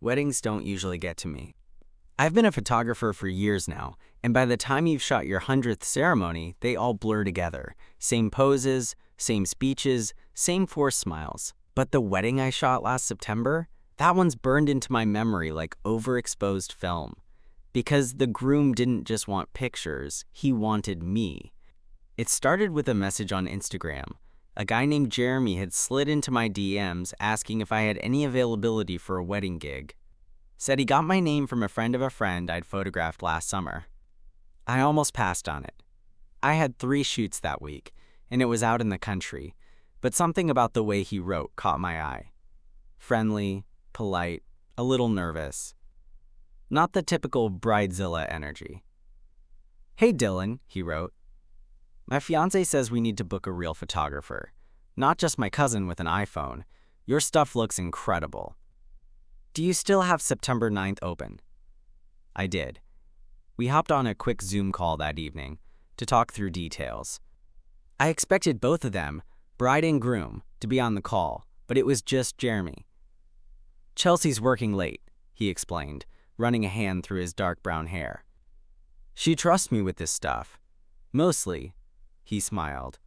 Weddings don't usually get to me. I've been a photographer for years now, and by the time you've shot your 100th ceremony, they all blur together. Same poses, same speeches, same forced smiles. But the wedding I shot last September, that one's burned into my memory like overexposed film. Because the groom didn't just want pictures, he wanted me. It started with a message on Instagram. A guy named Jeremy had slid into my DMs asking if I had any availability for a wedding gig. Said he got my name from a friend of a friend I'd photographed last summer. I almost passed on it. I had 3 shoots that week, and it was out in the country, but something about the way he wrote caught my eye. Friendly, polite, a little nervous. Not the typical bridezilla energy. "Hey Dylan," he wrote. "My fiance says we need to book a real photographer. Not just my cousin with an iPhone. Your stuff looks incredible. Do you still have September 9th open?" I did. We hopped on a quick Zoom call that evening to talk through details. I expected both of them, bride and groom, to be on the call, but it was just Jeremy. "Chelsea's working late," he explained, running a hand through his dark brown hair. "She trusts me with this stuff. Mostly," he smiled.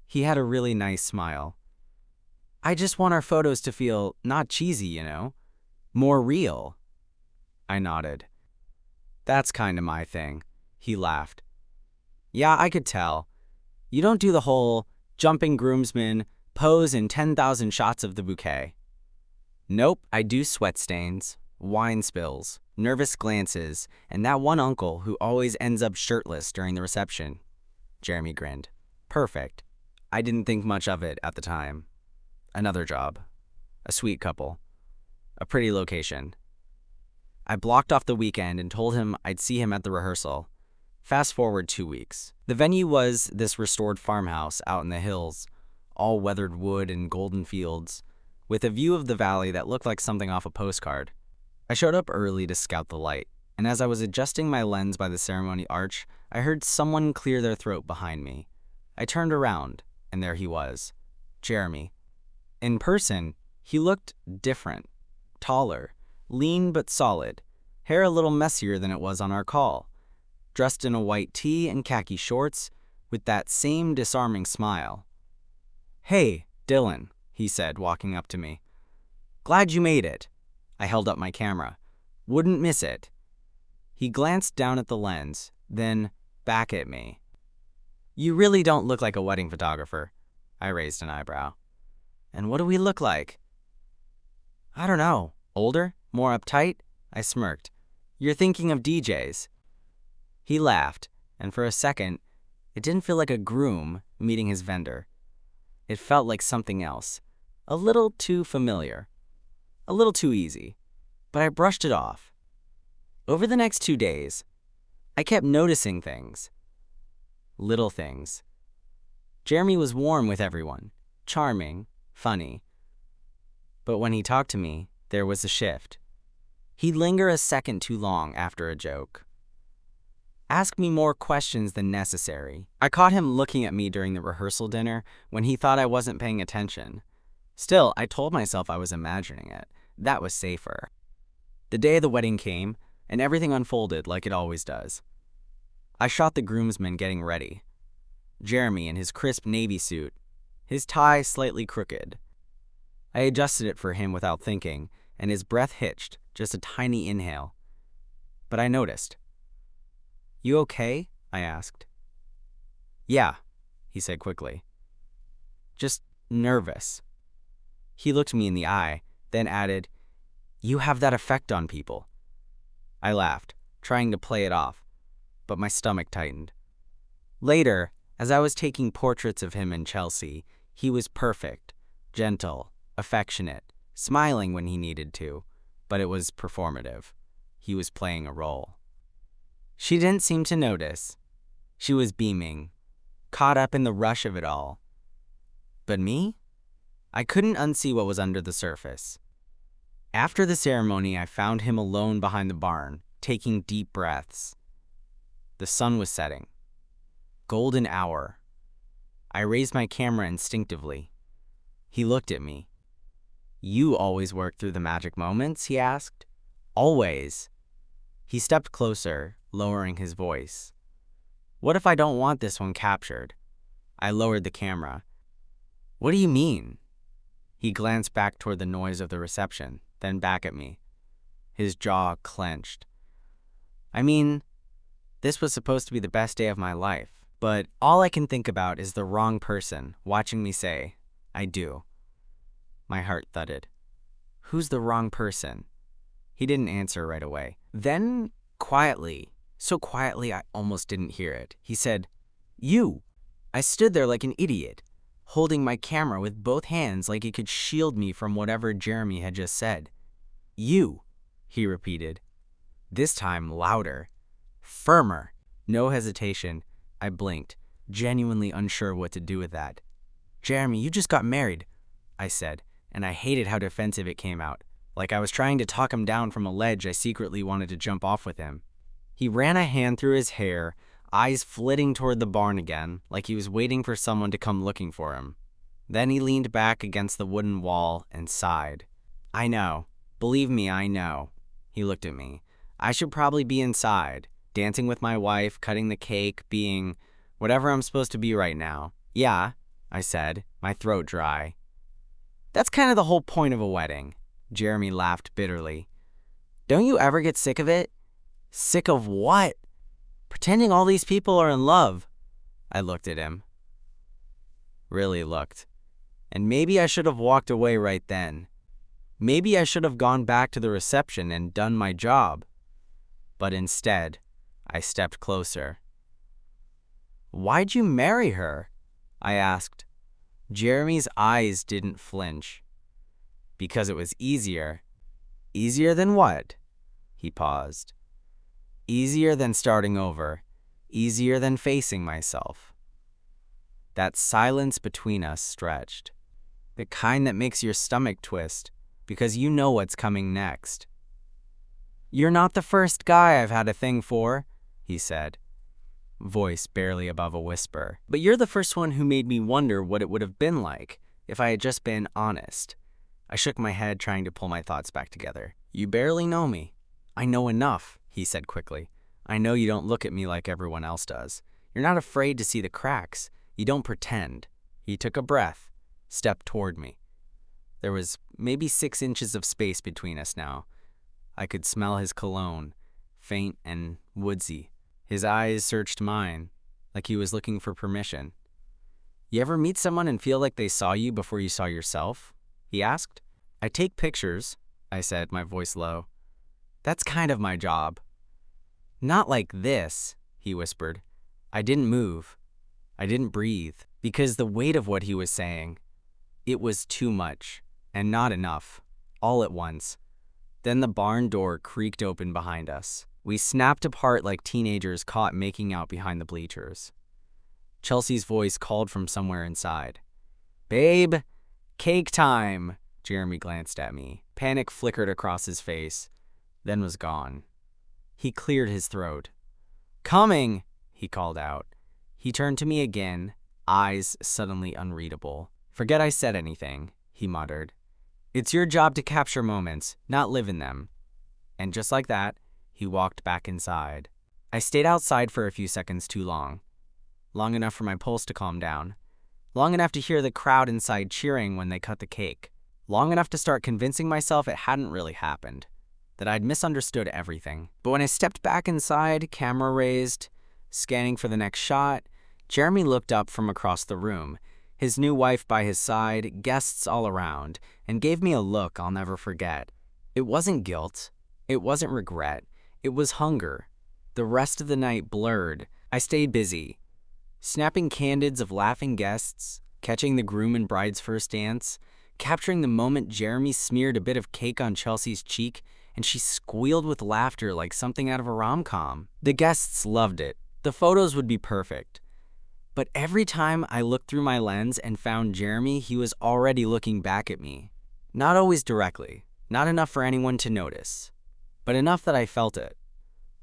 He had a really nice smile. "I just want our photos to feel not cheesy, more real." I nodded. "That's kind of my thing," he laughed. "Yeah, I could tell. You don't do the whole jumping groomsman, pose in 10,000 shots of the bouquet." "Nope, I do sweat stains, wine spills, nervous glances, and that one uncle who always ends up shirtless during the reception." Jeremy grinned. "Perfect. I didn't think much of it at the time. Another job. A sweet couple. A pretty location." I blocked off the weekend and told him I'd see him at the rehearsal. Fast forward 2 weeks. The venue was this restored farmhouse out in the hills, all weathered wood and golden fields, with a view of the valley that looked like something off a postcard. I showed up early to scout the light, and as I was adjusting my lens by the ceremony arch, I heard someone clear their throat behind me. I turned around, and there he was, Jeremy. In person, he looked different, taller, lean but solid, hair a little messier than it was on our call, dressed in a white tee and khaki shorts, with that same disarming smile. "Hey, Dylan," he said, walking up to me. "Glad you made it." I held up my camera. "Wouldn't miss it." He glanced down at the lens, then back at me. "You really don't look like a wedding photographer." I raised an eyebrow. "And what do we look like?" "I don't know. Older? More uptight?" I smirked. "You're thinking of DJs." He laughed, and for a second, it didn't feel like a groom meeting his vendor. It felt like something else, a little too familiar, a little too easy, but I brushed it off. Over the next 2 days, I kept noticing things. Little things. Jeremy was warm with everyone, charming, funny. But when he talked to me, there was a shift. He'd linger a second too long after a joke. Ask me more questions than necessary. I caught him looking at me during the rehearsal dinner when he thought I wasn't paying attention. Still, I told myself I was imagining it. That was safer. The day of the wedding came, and everything unfolded like it always does. I shot the groomsmen getting ready. Jeremy in his crisp navy suit, his tie slightly crooked. I adjusted it for him without thinking, and his breath hitched, just a tiny inhale. But I noticed. "You okay?" I asked. "Yeah," he said quickly. "Just nervous." He looked me in the eye, then added, "You have that effect on people." I laughed, trying to play it off, but my stomach tightened. Later, as I was taking portraits of him and Chelsea, he was perfect, gentle, affectionate, smiling when he needed to, but it was performative. He was playing a role. She didn't seem to notice. She was beaming, caught up in the rush of it all. But me? I couldn't unsee what was under the surface. After the ceremony, I found him alone behind the barn, taking deep breaths. The sun was setting. Golden hour. I raised my camera instinctively. He looked at me. You always work through the magic moments, he asked. Always. He stepped closer, lowering his voice. What if I don't want this one captured? I lowered the camera. What do you mean? He glanced back toward the noise of the reception, then back at me. His jaw clenched. I mean, this was supposed to be the best day of my life, but all I can think about is the wrong person watching me say, I do. My heart thudded. Who's the wrong person? He didn't answer right away. Then, quietly, so quietly I almost didn't hear it, he said, You. I stood there like an idiot, holding my camera with both hands like it could shield me from whatever Jeremy had just said. You, he repeated. This time louder, firmer. No hesitation. I blinked, genuinely unsure what to do with that. Jeremy, you just got married, I said, and I hated how defensive it came out, like I was trying to talk him down from a ledge I secretly wanted to jump off with him. He ran a hand through his hair, eyes flitting toward the barn again, like he was waiting for someone to come looking for him. Then he leaned back against the wooden wall and sighed. I know. Believe me, I know. He looked at me. I should probably be inside, dancing with my wife, cutting the cake, being whatever I'm supposed to be right now. Yeah, I said, my throat dry. That's kind of the whole point of a wedding. Jeremy laughed bitterly. Don't you ever get sick of it? Sick of what? Pretending all these people are in love. I looked at him. Really looked. And maybe I should have walked away right then. Maybe I should have gone back to the reception and done my job. But instead, I stepped closer. Why'd you marry her? I asked. Jeremy's eyes didn't flinch. Because it was easier. Easier than what? He paused. Easier than starting over. Easier than facing myself. That silence between us stretched. The kind that makes your stomach twist, because you know what's coming next. You're not the first guy I've had a thing for, he said, voice barely above a whisper. But you're the first one who made me wonder what it would have been like if I had just been honest. I shook my head, trying to pull my thoughts back together. You barely know me. I know enough, he said quickly. I know you don't look at me like everyone else does. You're not afraid to see the cracks. You don't pretend. He took a breath, stepped toward me. There was maybe 6 inches of space between us now. I could smell his cologne, faint and woodsy. His eyes searched mine, like he was looking for permission. You ever meet someone and feel like they saw you before you saw yourself? He asked. I take pictures, I said, my voice low. That's kind of my job. Not like this, he whispered. I didn't move. I didn't breathe, because the weight of what he was saying, it was too much, and not enough, all at once. Then the barn door creaked open behind us. We snapped apart like teenagers caught making out behind the bleachers. Chelsea's voice called from somewhere inside. Babe, cake time! Jeremy glanced at me. Panic flickered across his face, then was gone. He cleared his throat. Coming, he called out. He turned to me again, eyes suddenly unreadable. Forget I said anything, he muttered. It's your job to capture moments, not live in them. And just like that, he walked back inside. I stayed outside for a few seconds too long. Long enough for my pulse to calm down. Long enough to hear the crowd inside cheering when they cut the cake. Long enough to start convincing myself it hadn't really happened, that I'd misunderstood everything. But when I stepped back inside, camera raised, scanning for the next shot, Jeremy looked up from across the room, his new wife by his side, guests all around, and gave me a look I'll never forget. It wasn't guilt. It wasn't regret. It was hunger. The rest of the night blurred. I stayed busy, snapping candids of laughing guests, catching the groom and bride's first dance, capturing the moment Jeremy smeared a bit of cake on Chelsea's cheek and she squealed with laughter like something out of a rom-com. The guests loved it. The photos would be perfect. But every time I looked through my lens and found Jeremy, he was already looking back at me. Not always directly, not enough for anyone to notice, but enough that I felt it.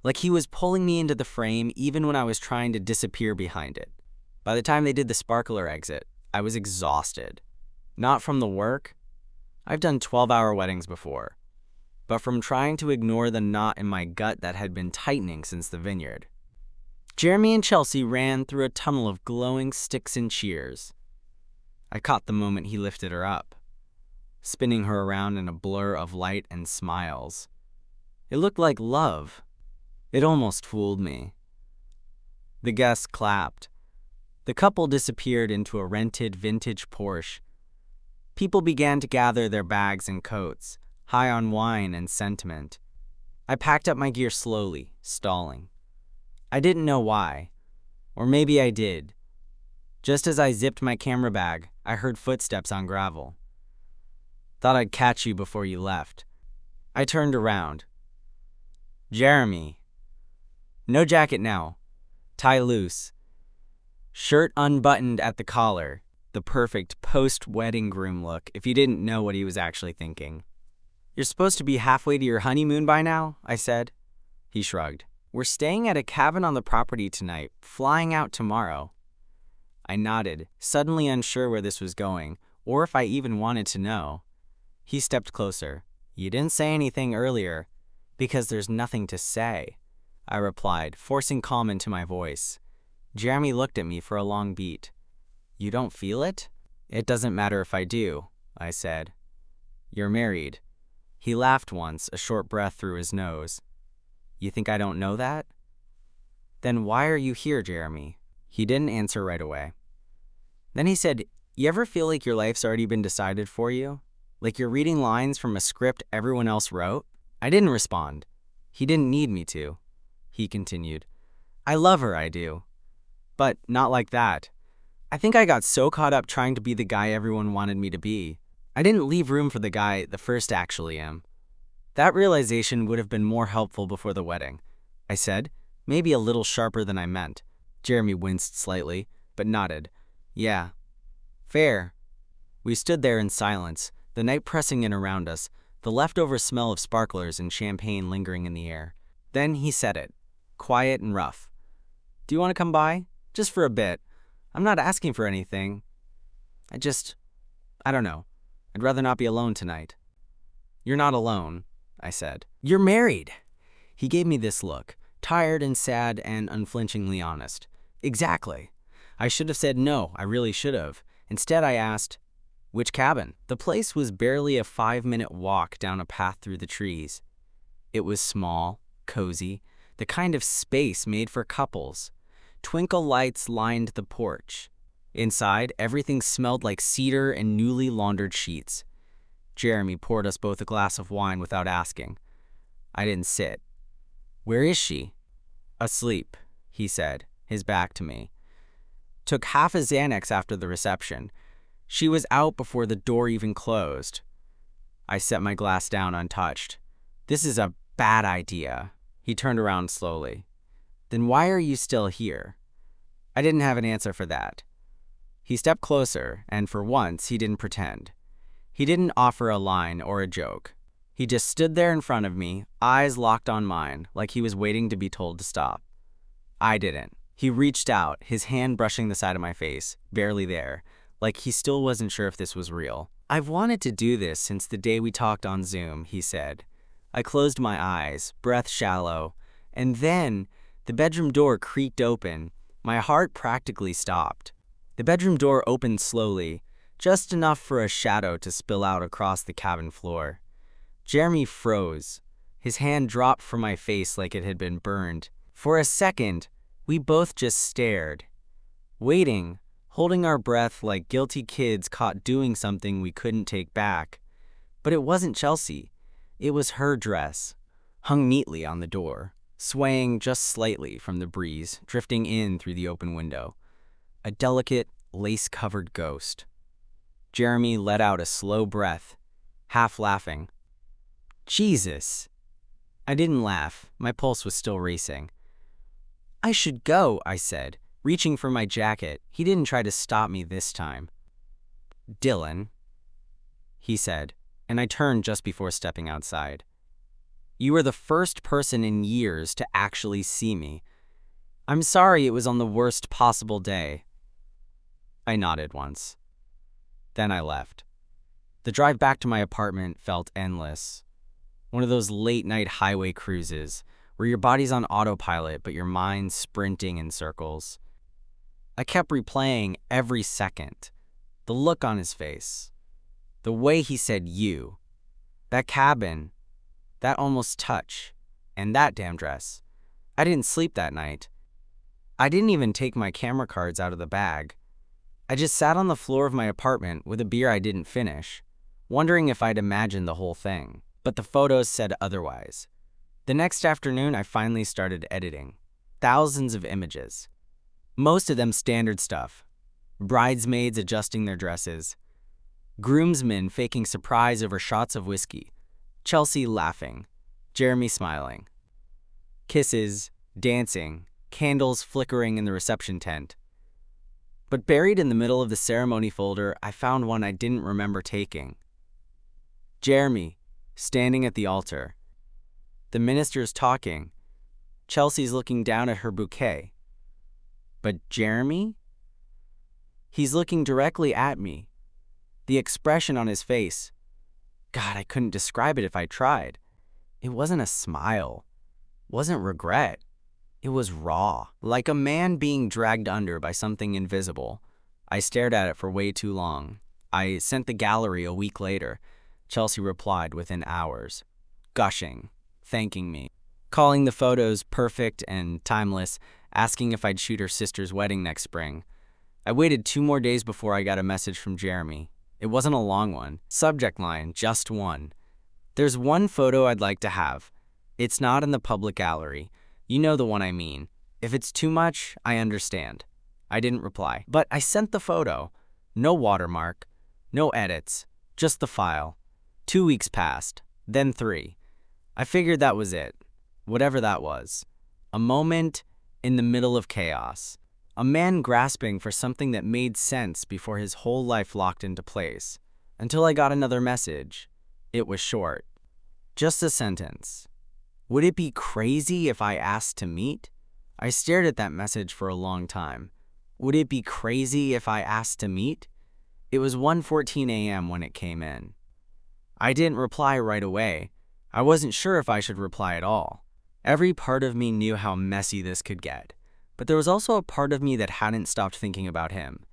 Like he was pulling me into the frame even when I was trying to disappear behind it. By the time they did the sparkler exit, I was exhausted. Not from the work. I've done 12-hour weddings before, but from trying to ignore the knot in my gut that had been tightening since the vineyard. Jeremy and Chelsea ran through a tunnel of glowing sticks and cheers. I caught the moment he lifted her up, spinning her around in a blur of light and smiles. It looked like love. It almost fooled me. The guests clapped. The couple disappeared into a rented vintage Porsche. People began to gather their bags and coats, high on wine and sentiment. I packed up my gear slowly, stalling. I didn't know why. Or maybe I did. Just as I zipped my camera bag, I heard footsteps on gravel. Thought I'd catch you before you left. I turned around. Jeremy. No jacket now. Tie loose. Shirt unbuttoned at the collar. The perfect post-wedding groom look if you didn't know what he was actually thinking. You're supposed to be halfway to your honeymoon by now, I said. He shrugged. We're staying at a cabin on the property tonight, flying out tomorrow. I nodded, suddenly unsure where this was going, or if I even wanted to know. He stepped closer. You didn't say anything earlier. Because there's nothing to say, I replied, forcing calm into my voice. Jeremy looked at me for a long beat. You don't feel it? It doesn't matter if I do, I said. You're married. He laughed once, a short breath through his nose. You think I don't know that? Then why are you here, Jeremy? He didn't answer right away. Then he said, you ever feel like your life's already been decided for you? Like you're reading lines from a script everyone else wrote? I didn't respond. He didn't need me to. He continued. I love her, I do. But not like that. I think I got so caught up trying to be the guy everyone wanted me to be. I didn't leave room for the guy the first actually am. That realization would have been more helpful before the wedding, I said, maybe a little sharper than I meant. Jeremy winced slightly, but nodded. Yeah. Fair. We stood there in silence, the night pressing in around us, the leftover smell of sparklers and champagne lingering in the air. Then he said it, quiet and rough. Do you want to come by? Just for a bit. I'm not asking for anything. I don't know. I'd rather not be alone tonight. You're not alone, I said. You're married. He gave me this look, tired and sad and unflinchingly honest. Exactly. I should have said no, I really should have. Instead, I asked, which cabin? The place was barely a 5-minute walk down a path through the trees. It was small, cozy, the kind of space made for couples. Twinkle lights lined the porch. Inside, everything smelled like cedar and newly laundered sheets. Jeremy poured us both a glass of wine without asking. I didn't sit. Where is she? Asleep, he said, his back to me. Took half a Xanax after the reception. She was out before the door even closed. I set my glass down untouched. This is a bad idea. He turned around slowly. Then why are you still here? I didn't have an answer for that. He stepped closer, and for once, he didn't pretend. He didn't offer a line or a joke. He just stood there in front of me, eyes locked on mine, like he was waiting to be told to stop. I didn't. He reached out, his hand brushing the side of my face, barely there, like he still wasn't sure if this was real. I've wanted to do this since the day we talked on Zoom, he said. I closed my eyes, breath shallow, and then the bedroom door creaked open. My heart practically stopped. The bedroom door opened slowly, just enough for a shadow to spill out across the cabin floor. Jeremy froze. His hand dropped from my face like it had been burned. For a second, we both just stared, waiting, holding our breath like guilty kids caught doing something we couldn't take back. But it wasn't Chelsea. It was her dress, hung neatly on the door, swaying just slightly from the breeze, drifting in through the open window. A delicate, lace-covered ghost. Jeremy let out a slow breath, half laughing. Jesus! I didn't laugh. My pulse was still racing. I should go, I said, reaching for my jacket. He didn't try to stop me this time. Dylan, he said, and I turned just before stepping outside. You were the first person in years to actually see me. I'm sorry it was on the worst possible day. I nodded once. Then I left. The drive back to my apartment felt endless. One of those late-night highway cruises where your body's on autopilot but your mind's sprinting in circles. I kept replaying every second. The look on his face. The way he said you. That cabin. That almost touch. And that damn dress. I didn't sleep that night. I didn't even take my camera cards out of the bag. I just sat on the floor of my apartment with a beer I didn't finish, wondering if I'd imagined the whole thing. But the photos said otherwise. The next afternoon, I finally started editing. Thousands of images. Most of them standard stuff. Bridesmaids adjusting their dresses. Groomsmen faking surprise over shots of whiskey. Chelsea laughing. Jeremy smiling. Kisses, dancing, candles flickering in the reception tent. But buried in the middle of the ceremony folder, I found one I didn't remember taking. Jeremy, standing at the altar. The minister's talking. Chelsea's looking down at her bouquet. But Jeremy? He's looking directly at me. The expression on his face. God, I couldn't describe it if I tried. It wasn't a smile. Wasn't regret. It was raw, like a man being dragged under by something invisible. I stared at it for way too long. I sent the gallery a week later. Chelsea replied within hours, gushing, thanking me, calling the photos perfect and timeless, asking if I'd shoot her sister's wedding next spring. I waited 2 more days before I got a message from Jeremy. It wasn't a long one. Subject line, just one. There's one photo I'd like to have. It's not in the public gallery. You know the one I mean. If it's too much, I understand. I didn't reply, but I sent the photo. No watermark, no edits, just the file. 2 weeks passed, then 3. I figured that was it, whatever that was. A moment in the middle of chaos. A man grasping for something that made sense before his whole life locked into place. Until I got another message. It was short. Just a sentence. Would it be crazy if I asked to meet? I stared at that message for a long time. Would it be crazy if I asked to meet? It was 1:14 a.m. when it came in. I didn't reply right away. I wasn't sure if I should reply at all. Every part of me knew how messy this could get. But there was also a part of me that hadn't stopped thinking about him.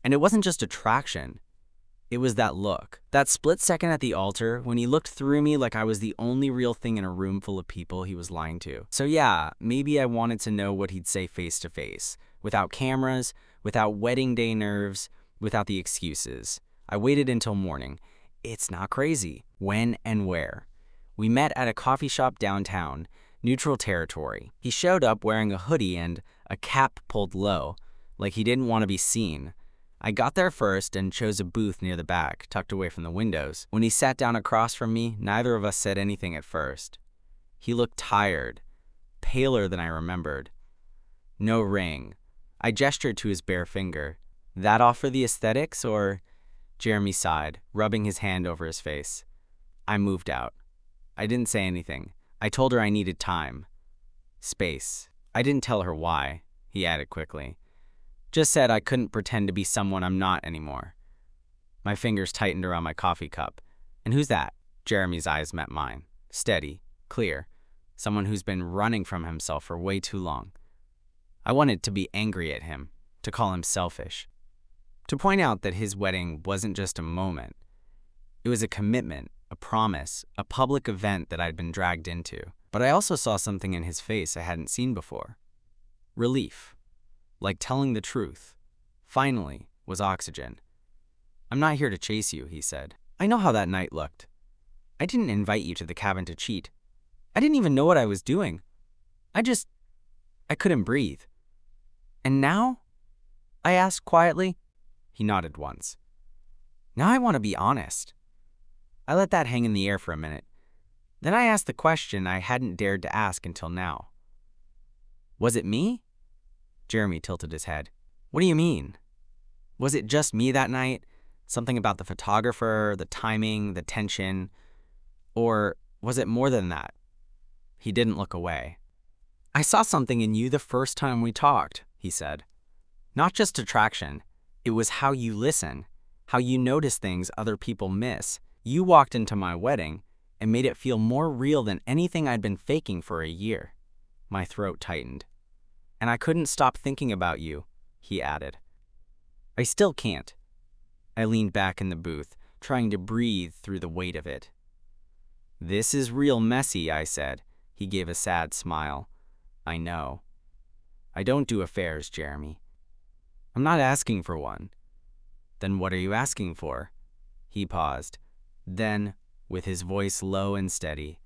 And it wasn't just attraction. It was that look. That split second at the altar when he looked through me like I was the only real thing in a room full of people he was lying to. So yeah, maybe I wanted to know what he'd say face to face. Without cameras, without wedding day nerves, without the excuses. I waited until morning. It's not crazy. When and where? We met at a coffee shop downtown, neutral territory. He showed up wearing a hoodie and a cap pulled low, like he didn't want to be seen. I got there first and chose a booth near the back, tucked away from the windows. When he sat down across from me, neither of us said anything at first. He looked tired, paler than I remembered. No ring. I gestured to his bare finger. That off for the aesthetics, or? Jeremy sighed, rubbing his hand over his face. I moved out. I didn't say anything. I told her I needed time. Space. I didn't tell her why, he added quickly. Just said I couldn't pretend to be someone I'm not anymore. My fingers tightened around my coffee cup. And who's that? Jeremy's eyes met mine. Steady, clear. Someone who's been running from himself for way too long. I wanted to be angry at him, to call him selfish. To point out that his wedding wasn't just a moment. It was a commitment, a promise, a public event that I'd been dragged into. But I also saw something in his face I hadn't seen before. Relief. Like telling the truth. Finally, was oxygen. I'm not here to chase you, he said. I know how that night looked. I didn't invite you to the cabin to cheat. I didn't even know what I was doing. I couldn't breathe. And now? I asked quietly. He nodded once. Now I want to be honest. I let that hang in the air for a minute. Then I asked the question I hadn't dared to ask until now. Was it me? Jeremy tilted his head. What do you mean? Was it just me that night? Something about the photographer, the timing, the tension? Or was it more than that? He didn't look away. I saw something in you the first time we talked, he said. Not just attraction. It was how you listen, how you notice things other people miss. You walked into my wedding and made it feel more real than anything I'd been faking for a year. My throat tightened. And I couldn't stop thinking about you, he added. I still can't. I leaned back in the booth, trying to breathe through the weight of it. This is real messy, I said. He gave a sad smile. I know. I don't do affairs, Jeremy. I'm not asking for one. Then what are you asking for? He paused. Then, with his voice low and steady,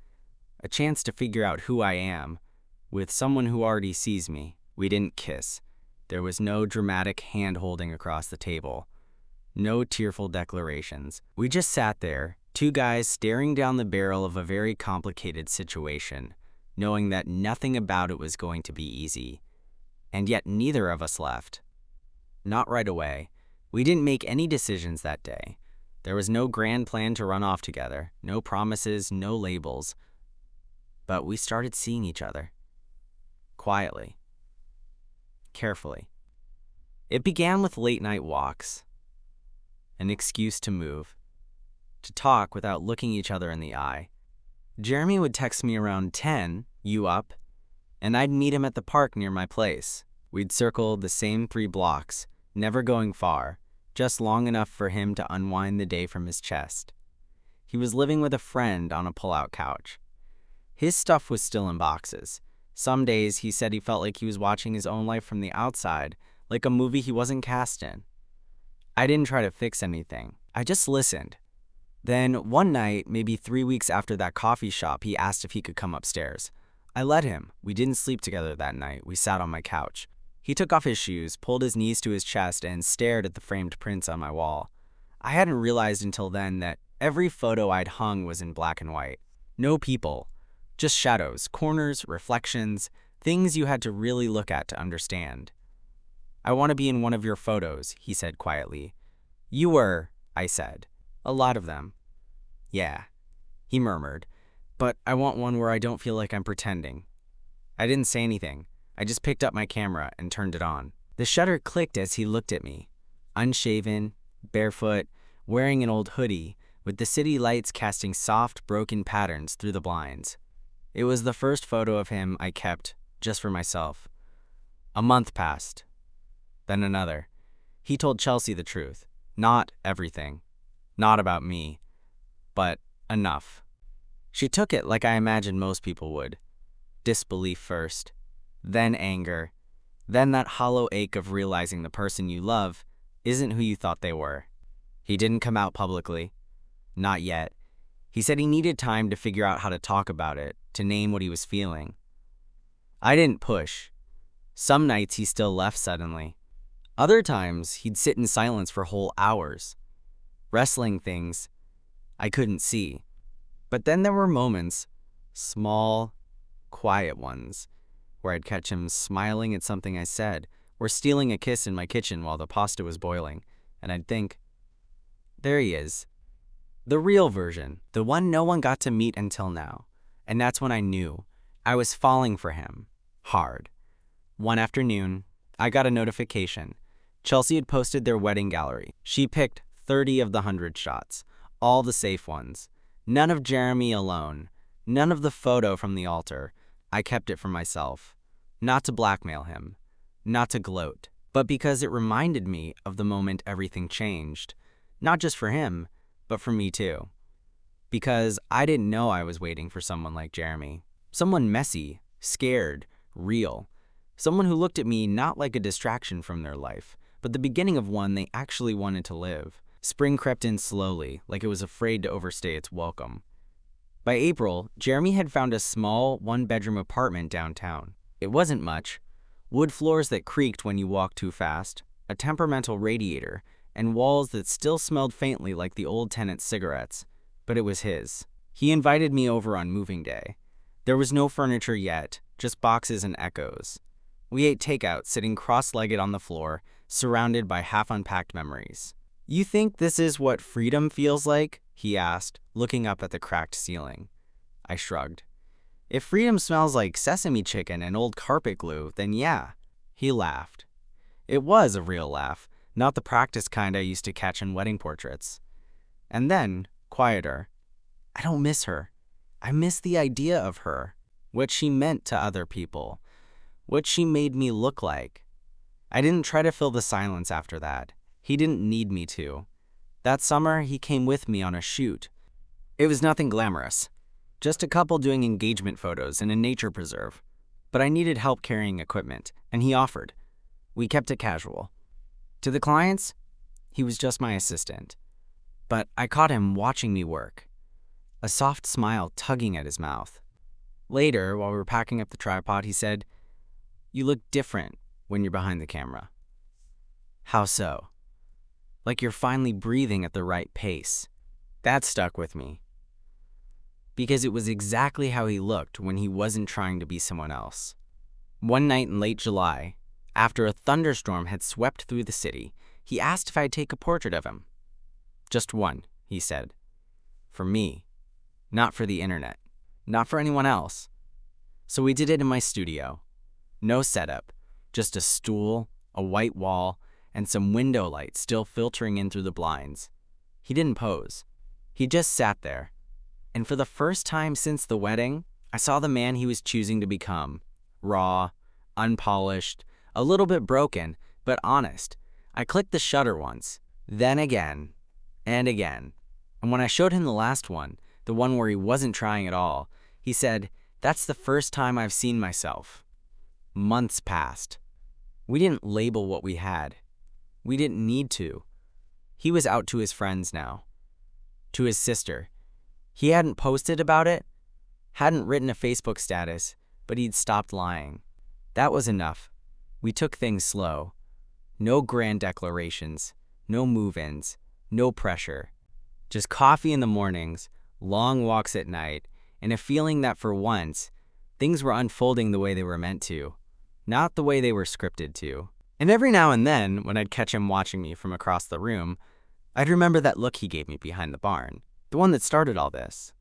a chance to figure out who I am, with someone who already sees me. We didn't kiss. There was no dramatic hand-holding across the table. No tearful declarations. We just sat there, two guys staring down the barrel of a very complicated situation, knowing that nothing about it was going to be easy. And yet neither of us left. Not right away. We didn't make any decisions that day. There was no grand plan to run off together, no promises, no labels. But we started seeing each other. Quietly. Carefully. It began with late-night walks. An excuse to move. To talk without looking each other in the eye. Jeremy would text me around 10, "You up?" And I'd meet him at the park near my place. We'd circle the same 3 blocks, never going far, just long enough for him to unwind the day from his chest. He was living with a friend on a pull-out couch. His stuff was still in boxes. Some days he said he felt like he was watching his own life from the outside, like a movie he wasn't cast in. I didn't try to fix anything. I just listened. Then one night, maybe 3 weeks after that coffee shop, he asked if he could come upstairs. I let him. We didn't sleep together that night. We sat on my couch. He took off his shoes, pulled his knees to his chest, and stared at the framed prints on my wall. I hadn't realized until then that every photo I'd hung was in black and white. No people, just shadows, corners, reflections, things you had to really look at to understand. I want to be in one of your photos, he said quietly. You were, I said. A lot of them. Yeah, he murmured. But I want one where I don't feel like I'm pretending. I didn't say anything. I just picked up my camera and turned it on. The shutter clicked as he looked at me. Unshaven, barefoot, wearing an old hoodie, with the city lights casting soft, broken patterns through the blinds. It was the first photo of him I kept, just for myself. A month passed. Then another. He told Chelsea the truth. Not everything. Not about me. But enough. She took it like I imagined most people would. Disbelief first. Then anger. Then that hollow ache of realizing the person you love isn't who you thought they were. He didn't come out publicly. Not yet. He said he needed time to figure out how to talk about it, to name what he was feeling. I didn't push. Some nights he still left suddenly. Other times he'd sit in silence for whole hours, wrestling things I couldn't see. But then there were moments, small, quiet ones, where I'd catch him smiling at something I said, or stealing a kiss in my kitchen while the pasta was boiling, and I'd think, there he is. The real version, the one no one got to meet until now. And that's when I knew I was falling for him, hard. One afternoon, I got a notification. Chelsea had posted their wedding gallery. She picked 30 of the 100 shots, all the safe ones. None of Jeremy alone, none of the photo from the altar. I kept it for myself, not to blackmail him, not to gloat, but because it reminded me of the moment everything changed, not just for him, but for me too. Because I didn't know I was waiting for someone like Jeremy, someone messy, scared, real, someone who looked at me not like a distraction from their life, but the beginning of one they actually wanted to live. Spring crept in slowly, like it was afraid to overstay its welcome. By April, Jeremy had found a small, one-bedroom apartment downtown. It wasn't much. Wood floors that creaked when you walked too fast, a temperamental radiator, and walls that still smelled faintly like the old tenant's cigarettes. But it was his. He invited me over on moving day. There was no furniture yet, just boxes and echoes. We ate takeout, sitting cross-legged on the floor, surrounded by half-unpacked memories. You think this is what freedom feels like? He asked, looking up at the cracked ceiling. I shrugged. If freedom smells like sesame chicken and old carpet glue, then yeah. He laughed. It was a real laugh, Not the practice kind I used to catch in wedding portraits. And then, quieter. I don't miss her. I miss the idea of her. What she meant to other people. What she made me look like. I didn't try to fill the silence after that. He didn't need me to. That summer, he came with me on a shoot. It was nothing glamorous. Just a couple doing engagement photos in a nature preserve. But I needed help carrying equipment, and he offered. We kept it casual. To the clients, he was just my assistant. But I caught him watching me work. A soft smile tugging at his mouth. Later, while we were packing up the tripod, he said, "You look different when you're behind the camera." How so? Like you're finally breathing at the right pace. That stuck with me. Because it was exactly how he looked when he wasn't trying to be someone else. One night in late July, after a thunderstorm had swept through the city, he asked if I'd take a portrait of him. Just one, he said. For me, not for the internet, not for anyone else. So we did it in my studio. No setup, just a stool, a white wall, and some window light still filtering in through the blinds. He didn't pose. He just sat there. And for the first time since the wedding, I saw the man he was choosing to become. Raw, unpolished, a little bit broken, but honest. I clicked the shutter once, then again, and again. And when I showed him the last one, the one where he wasn't trying at all, he said, "That's the first time I've seen myself." Months passed. We didn't label what we had. We didn't need to. He was out to his friends now. To his sister. He hadn't posted about it, hadn't written a Facebook status, but he'd stopped lying. That was enough. We took things slow. No grand declarations, no move-ins, no pressure. Just coffee in the mornings, long walks at night, and a feeling that for once, things were unfolding the way they were meant to, not the way they were scripted to. And every now and then, when I'd catch him watching me from across the room, I'd remember that look he gave me behind the barn, the one that started all this.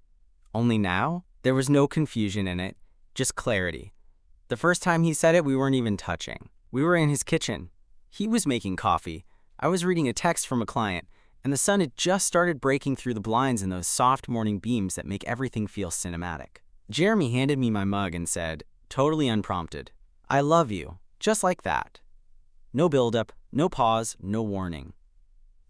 Only now, there was no confusion in it, just clarity. The first time he said it, we weren't even touching. We were in his kitchen. He was making coffee. I was reading a text from a client, and the sun had just started breaking through the blinds in those soft morning beams that make everything feel cinematic. Jeremy handed me my mug and said, totally unprompted, "I love you," just like that. No buildup, no pause, no warning.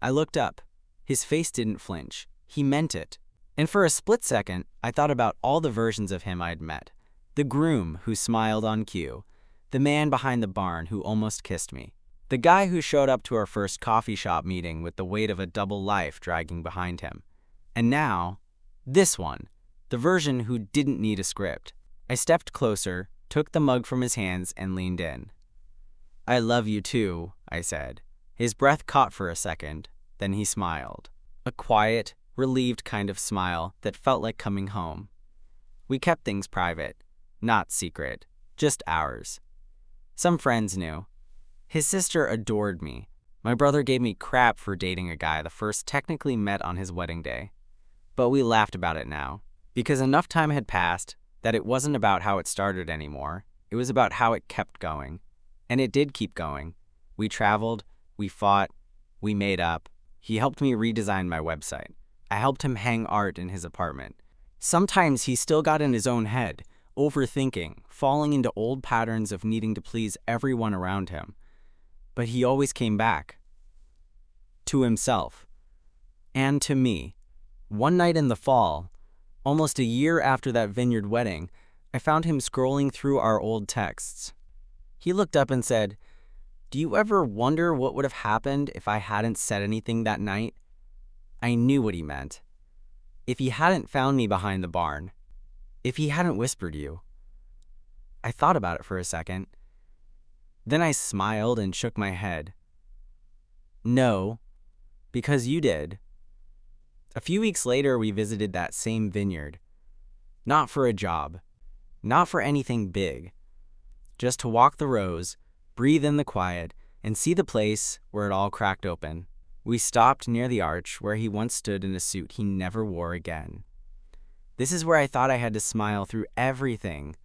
I looked up. His face didn't flinch. He meant it. And for a split second, I thought about all the versions of him I'd met. The groom who smiled on cue. The man behind the barn who almost kissed me. The guy who showed up to our first coffee shop meeting with the weight of a double life dragging behind him. And now, this one, the version who didn't need a script. I stepped closer, took the mug from his hands, and leaned in. "I love you too," I said. His breath caught for a second, then he smiled. A quiet, relieved kind of smile that felt like coming home. We kept things private, not secret, just ours. Some friends knew. His sister adored me. My brother gave me crap for dating a guy the first technically met on his wedding day. But we laughed about it now, because enough time had passed that it wasn't about how it started anymore. It was about how it kept going. And it did keep going. We traveled, we fought, we made up. He helped me redesign my website. I helped him hang art in his apartment. Sometimes he still got in his own head, overthinking, falling into old patterns of needing to please everyone around him. But he always came back. To himself. And to me. One night in the fall, almost a year after that vineyard wedding, I found him scrolling through our old texts. He looked up and said, "Do you ever wonder what would have happened if I hadn't said anything that night?" I knew what he meant. If he hadn't found me behind the barn. If he hadn't whispered you. I thought about it for a second. Then I smiled and shook my head. No, because you did. A few weeks later, we visited that same vineyard. Not for a job. Not for anything big. Just to walk the rows, breathe in the quiet, and see the place where it all cracked open. We stopped near the arch where he once stood in a suit he never wore again. "This is where I thought I had to smile through everything,"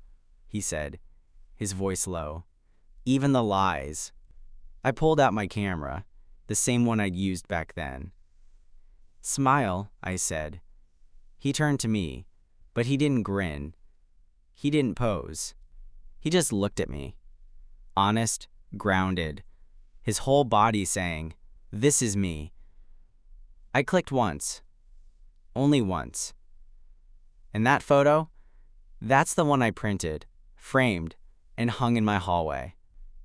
he said, his voice low. "Even the lies." I pulled out my camera. the same one I'd used back then. "Smile," I said. He turned to me, but he didn't grin. He didn't pose. He just looked at me. Honest, grounded, his whole body saying, "This is me." I clicked once. Only once. And that photo? That's the one I printed, framed, and hung in my hallway.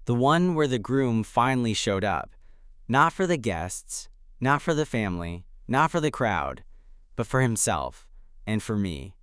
The one where the groom finally showed up. Not for the guests, not for the family, not for the crowd, but for himself and for me.